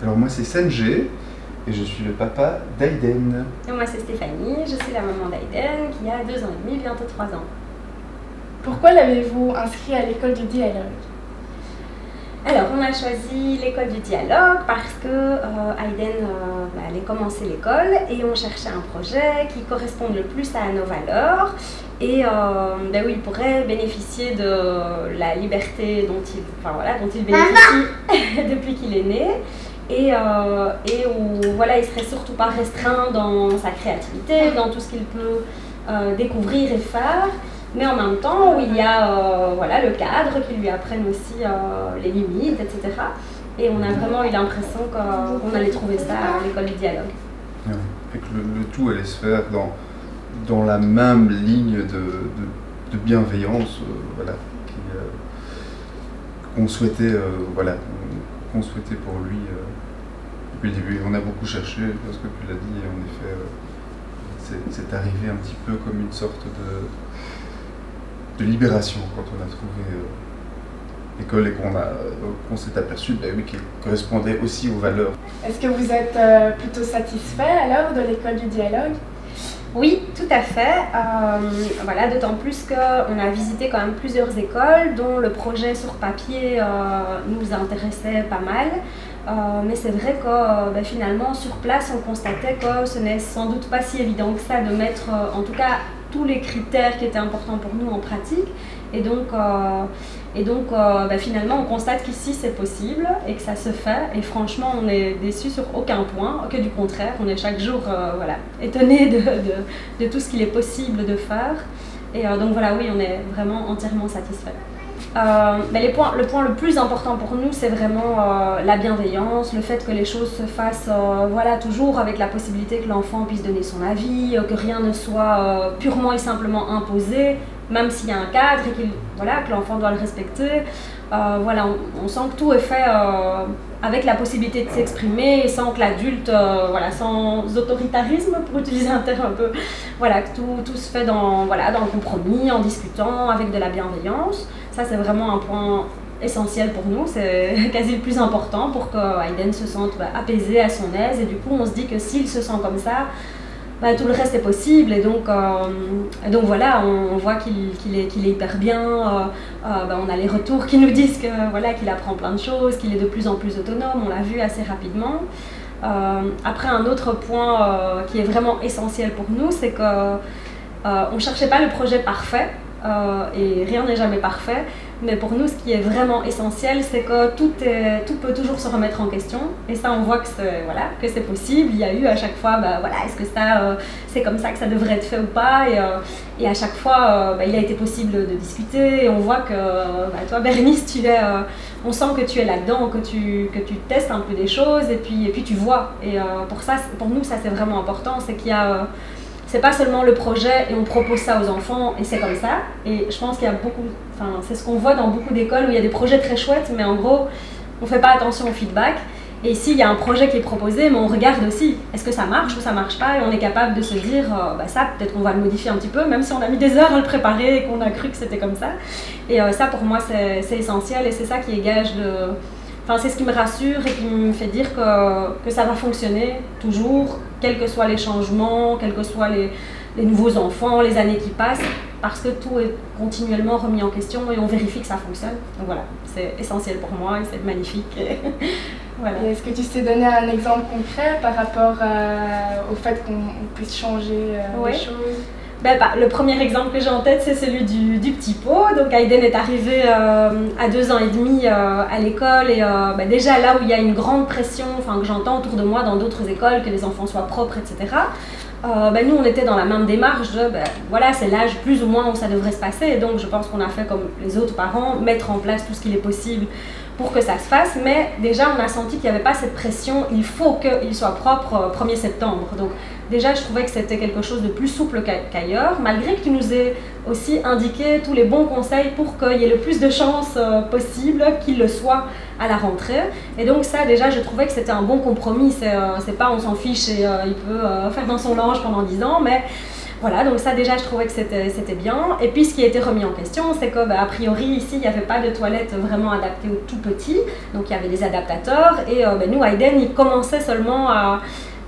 Alors moi c'est Sanjay et je suis le papa d'Aiden. Et moi c'est Stéphanie, je suis la maman d'Aiden qui a 2 ans et demi, bientôt 3 ans. Pourquoi l'avez-vous inscrit à l'école du dialogue? Alors on a choisi l'école du dialogue parce que Aiden allait commencer l'école et on cherchait un projet qui corresponde le plus à nos valeurs et où il pourrait bénéficier de la liberté dont il bénéficie depuis qu'il est né. Et où il serait surtout pas restreint dans sa créativité, dans tout ce qu'il peut découvrir et faire, mais en même temps où il y a le cadre qui lui apprenne aussi les limites, etc. Et on a vraiment eu l'impression qu'on allait trouver ça à l'école du dialogue. Ouais. Et que le tout allait se faire dans la même ligne de bienveillance qu'on souhaitait, qu'on souhaitait pour lui. Depuis le début, on a beaucoup cherché, parce que tu l'as dit, et en effet, c'est arrivé un petit peu comme une sorte de libération quand on a trouvé l'école et qu'on s'est aperçu qu'elle correspondait aussi aux valeurs. Est-ce que vous êtes plutôt satisfait alors de l'école du dialogue? Oui, tout à fait. D'autant plus qu'on a visité quand même plusieurs écoles dont le projet sur papier nous intéressait pas mal. Mais c'est vrai que finalement, sur place, on constatait que ce n'est sans doute pas si évident que ça de mettre, en tout cas, tous les critères qui étaient importants pour nous en pratique. Et donc finalement, on constate qu'ici, c'est possible et que ça se fait. Et franchement, on est déçus sur aucun point, que du contraire. On est chaque jour étonnés de tout ce qu'il est possible de faire. Et oui, on est vraiment entièrement satisfaits. Le point le plus important pour nous, c'est vraiment la bienveillance, le fait que les choses se fassent toujours avec la possibilité que l'enfant puisse donner son avis, que rien ne soit purement et simplement imposé, même s'il y a un cadre et que l'enfant doit le respecter. On sent que tout est fait avec la possibilité de s'exprimer et sans que l'adulte, sans autoritarisme, pour utiliser un terme un peu, que tout se fait dans le compromis, en discutant, avec de la bienveillance. Ça, c'est vraiment un point essentiel pour nous, c'est quasi le plus important pour que Aiden se sente apaisé, à son aise. Et du coup, on se dit que s'il se sent comme ça, tout le reste est possible. Et donc on voit qu'il est hyper bien. On a les retours qui nous disent qu'il apprend plein de choses, qu'il est de plus en plus autonome. On l'a vu assez rapidement. Après, un autre point qui est vraiment essentiel pour nous, c'est qu'on ne cherchait pas le projet parfait. Et rien n'est jamais parfait, mais pour nous ce qui est vraiment essentiel, c'est que tout peut toujours se remettre en question, et ça on voit que c'est possible. Il y a eu à chaque fois est-ce que ça c'est comme ça que ça devrait être fait ou pas, et à chaque fois il a été possible de discuter, et on voit que toi Bérénice, on sent que tu es là-dedans, que tu testes un peu des choses, et puis tu vois, et pour nous ça c'est vraiment important, c'est qu'il y a c'est pas seulement le projet et on propose ça aux enfants et c'est comme ça. Et je pense qu'il y a c'est ce qu'on voit dans beaucoup d'écoles où il y a des projets très chouettes, mais en gros, on fait pas attention au feedback. Et ici, il y a un projet qui est proposé, mais on regarde aussi, est-ce que ça marche ou ça marche pas, et on est capable de se dire, ça, peut-être qu'on va le modifier un petit peu, même si on a mis des heures à le préparer et qu'on a cru que c'était comme ça. Et ça, pour moi, c'est essentiel, et c'est ça qui est gage de... c'est ce qui me rassure et qui me fait dire que ça va fonctionner toujours, quels que soient les changements, quels que soient les nouveaux enfants, les années qui passent, parce que tout est continuellement remis en question et on vérifie que ça fonctionne. Donc voilà, c'est essentiel pour moi et c'est magnifique. Et Et est-ce que tu sais donner un exemple concret par rapport au fait qu'on puisse changer les choses? Le premier exemple que j'ai en tête, c'est celui du petit pot. Donc Aiden est arrivé à 2 ans et demi à l'école, et déjà là où il y a une grande pression, que j'entends autour de moi dans d'autres écoles, que les enfants soient propres, etc. Nous on était dans la même démarche de c'est l'âge plus ou moins où ça devrait se passer, et donc je pense qu'on a fait comme les autres parents, mettre en place tout ce qu'il est possible pour que ça se fasse, mais déjà on a senti qu'il n'y avait pas cette pression, il faut qu'il soit propre 1er septembre. Donc déjà je trouvais que c'était quelque chose de plus souple qu'ailleurs, malgré que tu nous aies aussi indiqué tous les bons conseils pour qu'il y ait le plus de chances possible qu'il le soit à la rentrée. Et donc ça déjà je trouvais que c'était un bon compromis, c'est pas on s'en fiche et il peut faire dans son linge pendant 10 ans, mais Voilà, donc ça déjà je trouvais que c'était bien. Et puis ce qui a été remis en question, c'est que a priori ici il n'y avait pas de toilettes vraiment adaptées aux tout petits, donc il y avait des adaptateurs et nous à Eden il commençait seulement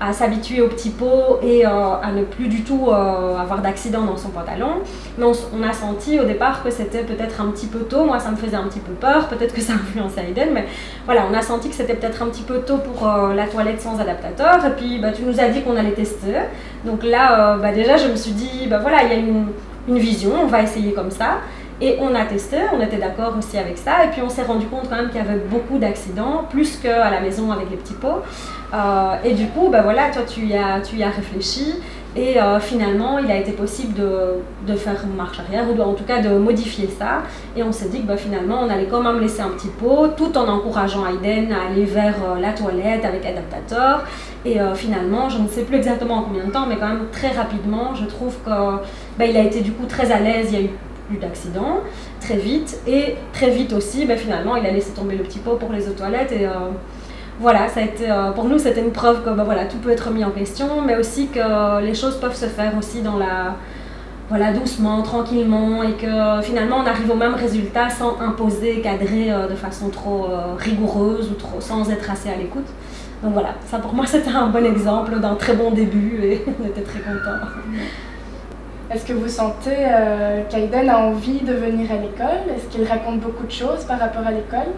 à s'habituer aux petits pots et à ne plus du tout avoir d'accident dans son pantalon. Mais on a senti au départ que c'était peut-être un petit peu tôt. Moi, ça me faisait un petit peu peur. Peut-être que ça influençait Aiden, mais voilà, on a senti que c'était peut-être un petit peu tôt pour la toilette sans adaptateur. Et puis, tu nous as dit qu'on allait tester. Donc là, déjà, je me suis dit, voilà, il y a une vision, on va essayer comme ça. Et on a testé, on était d'accord aussi avec ça. Et puis, on s'est rendu compte quand même qu'il y avait beaucoup d'accidents, plus qu'à la maison avec les petits pots. Et du coup, voilà, toi tu y as réfléchi et finalement il a été possible de faire une marche arrière ou en tout cas de modifier ça et on s'est dit que finalement on allait quand même laisser un petit pot tout en encourageant Aiden à aller vers la toilette avec adaptateur et finalement je ne sais plus exactement en combien de temps mais quand même très rapidement je trouve que il a été du coup très à l'aise, il y a eu plus d'accidents très vite et très vite aussi finalement il a laissé tomber le petit pot pour les autres toilettes et voilà, ça a été, pour nous, c'était une preuve que voilà, tout peut être mis en question, mais aussi que les choses peuvent se faire aussi dans doucement, tranquillement, et que finalement, on arrive au même résultat sans imposer, cadrer de façon trop rigoureuse ou sans être assez à l'écoute. Donc voilà, ça pour moi, c'était un bon exemple d'un très bon début et on était très contents. Est-ce que vous sentez qu'Aiden a envie de venir à l'école? Est-ce qu'il raconte beaucoup de choses par rapport à l'école?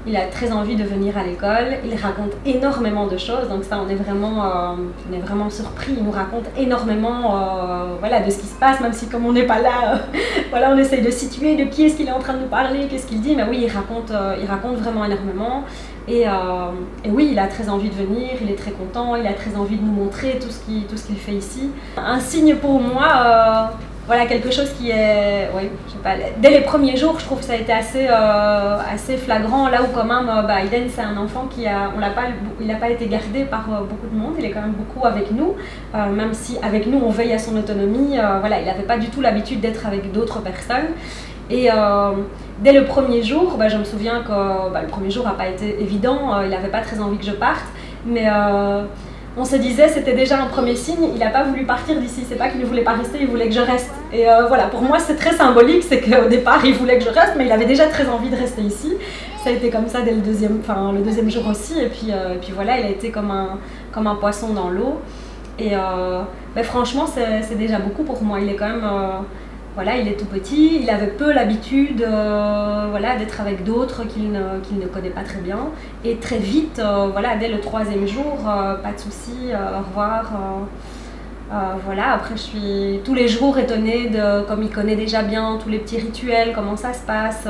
Il a très envie de venir à l'école, il raconte énormément de choses, donc ça on est vraiment surpris, il nous raconte énormément de ce qui se passe, même si comme on n'est pas là, on essaye de situer de qui est-ce qu'il est en train de nous parler, qu'est-ce qu'il dit, mais oui il raconte vraiment énormément et oui il a très envie de venir, il est très content, il a très envie de nous montrer tout ce qu'il fait ici. Un signe pour moi, quelque chose qui est, je sais pas, dès les premiers jours, je trouve que ça a été assez flagrant, là où quand même, Aiden c'est un enfant il n'a pas été gardé par beaucoup de monde, il est quand même beaucoup avec nous, même si avec nous on veille à son autonomie, il n'avait pas du tout l'habitude d'être avec d'autres personnes. Et dès le premier jour, je me souviens que le premier jour n'a pas été évident, il n'avait pas très envie que je parte, mais on se disait, c'était déjà un premier signe, il n'a pas voulu partir d'ici, c'est pas qu'il ne voulait pas rester, il voulait que je reste. Et pour moi c'est très symbolique, c'est qu'au départ il voulait que je reste, mais il avait déjà très envie de rester ici. Ça a été comme ça dès le deuxième jour aussi, et puis voilà, il a été comme un poisson dans l'eau. Et franchement c'est déjà beaucoup pour moi, il est quand même... il est tout petit, il avait peu l'habitude d'être avec d'autres qu'il ne connaît pas très bien. Et très vite, dès le 3e jour, pas de souci, au revoir. Après je suis tous les jours étonnée comme il connaît déjà bien tous les petits rituels, comment ça se passe.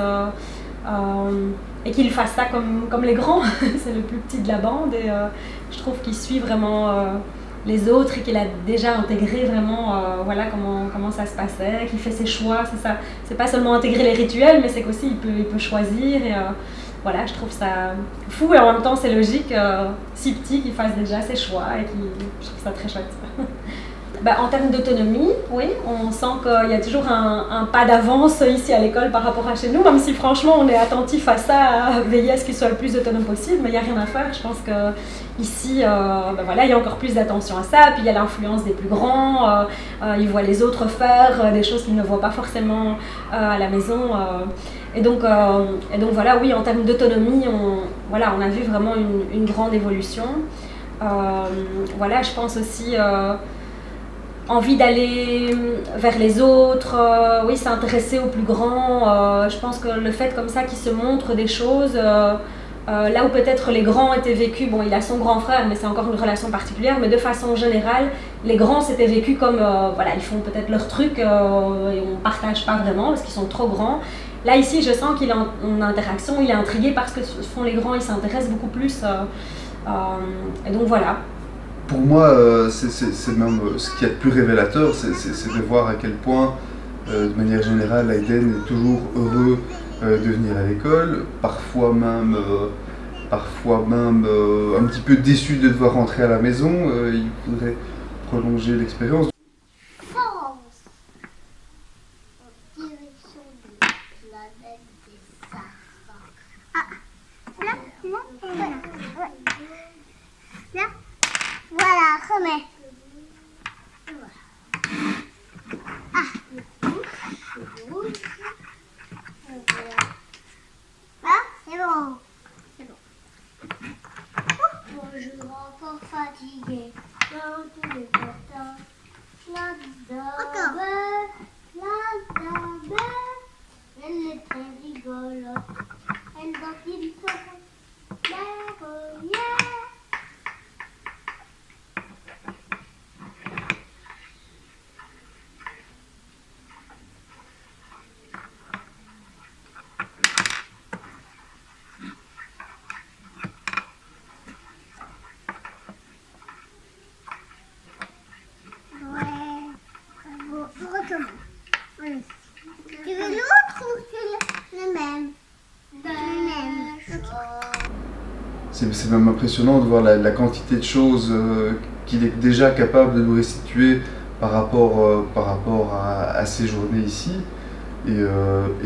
Et qu'il fasse ça comme les grands, c'est le plus petit de la bande. Et je trouve qu'il suit vraiment... les autres et qu'il a déjà intégré vraiment comment ça se passait, qu'il fait ses choix, c'est ça. C'est pas seulement intégrer les rituels, mais c'est qu'aussi il peut choisir et je trouve ça fou et en même temps c'est logique, si petit qu'il fasse déjà ses choix et je trouve ça très chouette. En termes d'autonomie, oui, on sent qu'il y a toujours un pas d'avance ici à l'école par rapport à chez nous, même si franchement on est attentif à ça, à veiller à ce qu'il soit le plus autonome possible, mais il n'y a rien à faire. Je pense qu'ici, il y a encore plus d'attention à ça, puis il y a l'influence des plus grands, ils voient les autres faire des choses qu'ils ne voient pas forcément à la maison. Et donc oui, en termes d'autonomie, on a vu vraiment une grande évolution. Je pense aussi... envie d'aller vers les autres, s'intéresser aux plus grands. Je pense que le fait comme ça qu'il se montre des choses, là où peut-être les grands étaient vécus, il a son grand frère, mais c'est encore une relation particulière, mais de façon générale, les grands s'étaient vécus comme, ils font peut-être leur truc et on ne partage pas vraiment parce qu'ils sont trop grands. Là ici, je sens qu'il est en interaction, il est intrigué par ce que font les grands, il s'intéresse beaucoup plus. Et donc voilà. Pour moi, c'est même ce qu'il y a de plus révélateur, c'est de voir à quel point, de manière générale, Aiden est toujours heureux de venir à l'école, parfois même un petit peu déçu de devoir rentrer à la maison, il faudrait prolonger l'expérience. Voilà, remets. suis encore fatiguée. Dans tous les matins, la dame, elle est très rigolote. Elle va qu'il se merveiller. Tu veux l'autre ou tu le même? C'est même impressionnant de voir la quantité de choses qu'il est déjà capable de nous restituer par rapport à ces journées ici. Et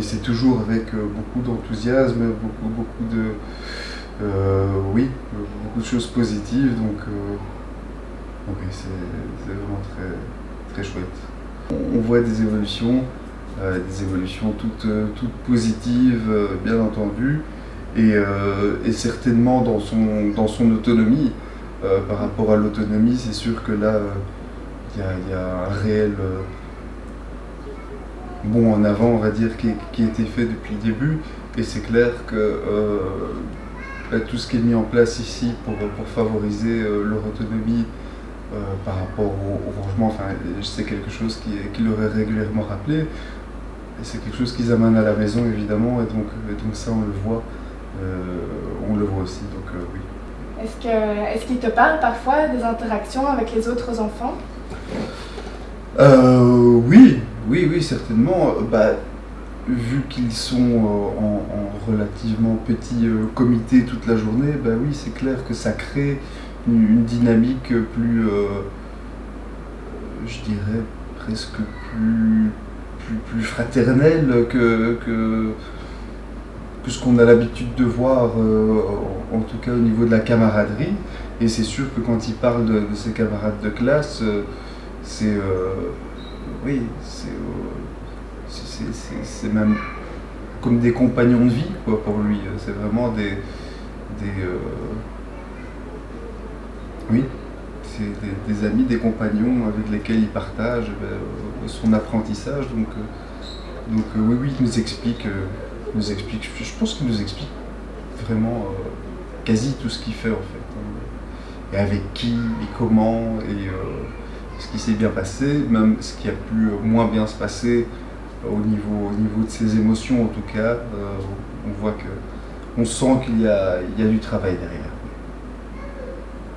c'est toujours avec beaucoup d'enthousiasme, beaucoup de choses positives. Donc oui, c'est vraiment très, très chouette. On voit des évolutions toutes positives, bien entendu, et certainement dans son autonomie. Par rapport à l'autonomie, c'est sûr que là, il y a un réel bond en avant, on va dire, qui a été fait depuis le début, et c'est clair que tout ce qui est mis en place ici pour favoriser leur autonomie par rapport au rangement, enfin, c'est quelque chose qui leur est régulièrement rappelé, et c'est quelque chose qu'ils amènent à la maison évidemment, et donc ça on le voit aussi, donc oui. Est-ce qu'il te parle parfois des interactions avec les autres enfants? Oui, certainement. Vu qu'ils sont en relativement petit comité toute la journée, oui, c'est clair que ça crée une dynamique plus, je dirais, presque plus fraternelle que ce qu'on a l'habitude de voir, en tout cas au niveau de la camaraderie. Et c'est sûr que quand il parle de ses camarades de classe, c'est même comme des compagnons de vie, quoi, pour lui. C'est vraiment des amis, des compagnons avec lesquels il partage son apprentissage. Donc oui, il nous explique, je pense qu'il nous explique vraiment quasi tout ce qu'il fait en fait. Et avec qui, et comment, et ce qui s'est bien passé, même ce qui a pu moins bien se passer au niveau de ses émotions en tout cas. On voit on sent qu'il y a du travail derrière.